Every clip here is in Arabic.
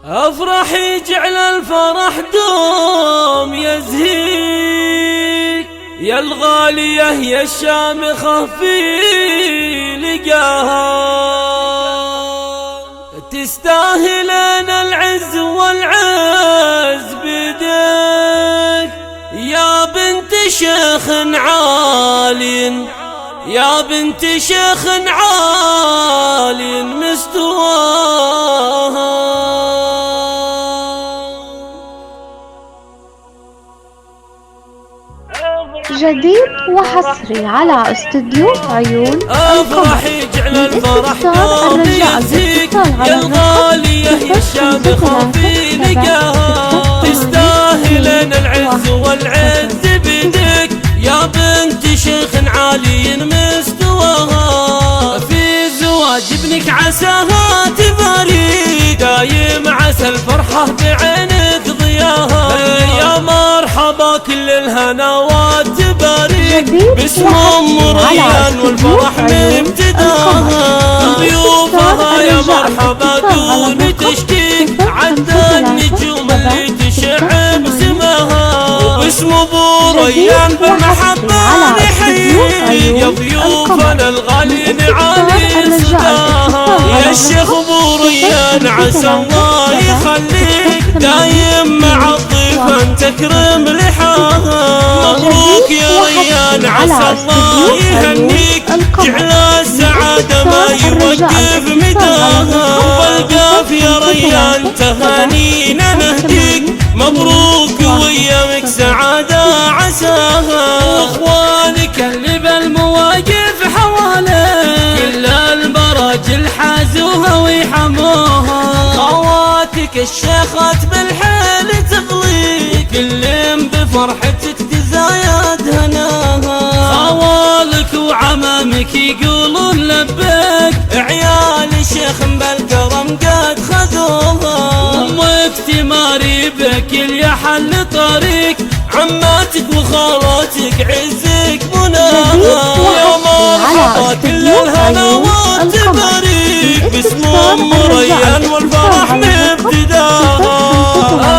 افرح يجعل الفرح دوم يزهيك، يا الغالية يا الشامخة في لقاها، تستاهلين العز والعز بدك يا بنت شيخ عالٍ، يا بنت شيخ عالٍ مستواها. جديد وحصري على استوديو عيون افرح يجعل الفرح دوم يزهيك، يا الغالية يا الشامخة في لقاها، تستاهلين العز والعز بدك يا بنت شيخ عالي مستواها. في زواج ابنك عساها تبارك، دايم عسى الفرحة بعينك ضياها، يا مرحبا كل الهنوات تبارك باسم ام ريان والفرح مبتداها. ضيوفها يا مرحبا دون تشكيك، عد النجوم اللي تشع بسماها، وباسم ابو ريان بالمحبة نحييك، يا ضيوفنا الغالين عالي صداها. يا الشيخ ابو ريان عسى الله يخليك، دايم مع الضيف ان تكرم لحاها. مبروك يا ريان عسى الله يهنيك، جعل السعادة ما يوقف مداها. والقاف يا ريان تهانينا نهديك، مبروك ويامك سعادة عساها. واخوانك اللي بالمواقف حواليك، كل المراجل حازوها ويحموها. خواتك الشيخات بالحيل تغليك، كلهم بفرحتك تزايد هناها. خوالك وعمامك يقولون لبيك، عيال شيخ بالكرم قد خذوها. امك تماري بك يا حل طريق، عماتك وخالاتك عزك مناها. يا مرحبا كل الهنوات تبارك باسم ام ريان والفرح مبتداها.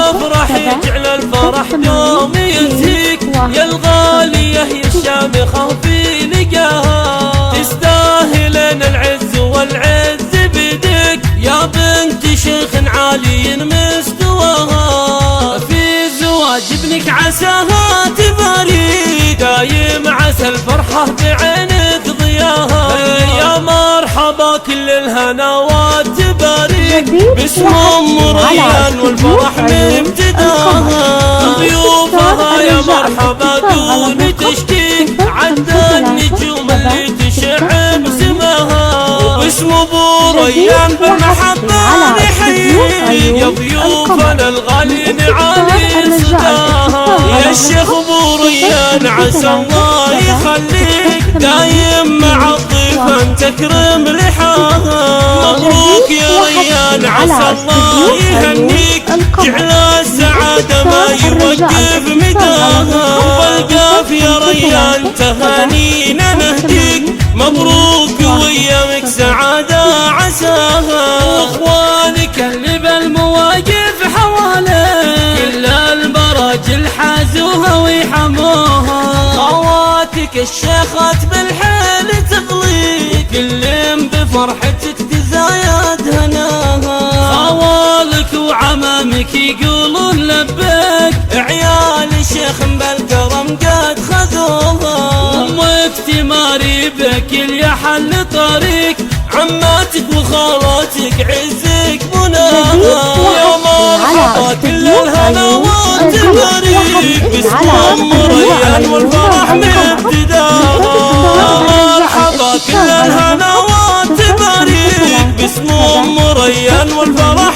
افرح يجعل الفرح دوم يزهيك، يا الغالية يا الشامخة في لقاها، تستاهلين العز والعز بدك يا بنت شيخ عالي مستواها. في زواج ابنك عساها تبارك، دايم عسى الفرحة بعينك ضياها، يا مرحبا كل الهنوات تبارك باسم ام ريان والفرح مبتداها. ضيوفها يا مرحبا دون تشكيك، عد النجوم اللي تشع بسماها، وباسم ابو ريان بالمحبة نحييك، يا ضيوفنا الغالين عالي صداها. يا الشيخ ابو ريان عسى الله يخليك، دايم مع الضيف ان تكرم لحاها. مبروك يا ريان عسى الله يهنيك، جعل السعادة ما يوقف مداها. والقاف يا ريان تهانينا نهديك، مبروك ويامك سعادة عساها. واخوانك اللي بالمواقف حواليك، كل المراجل حازوها ويحموها. خواتك الشيخات بالحيل تغليك، كلهم بفرحتك تزايد هناها. خوالك وعمامك يقولون لبيك، عيال شيخ بالكرم قد خذوها. امك تماري بك يا حل طريق، عماتك وخالاتك عزك مناها. يا مرحبا كل الهنوات تبارك باسم ام ريان والفرح مبتداها. يا مرحبا كل الهنوات تبارك باسم ام ريان والفرح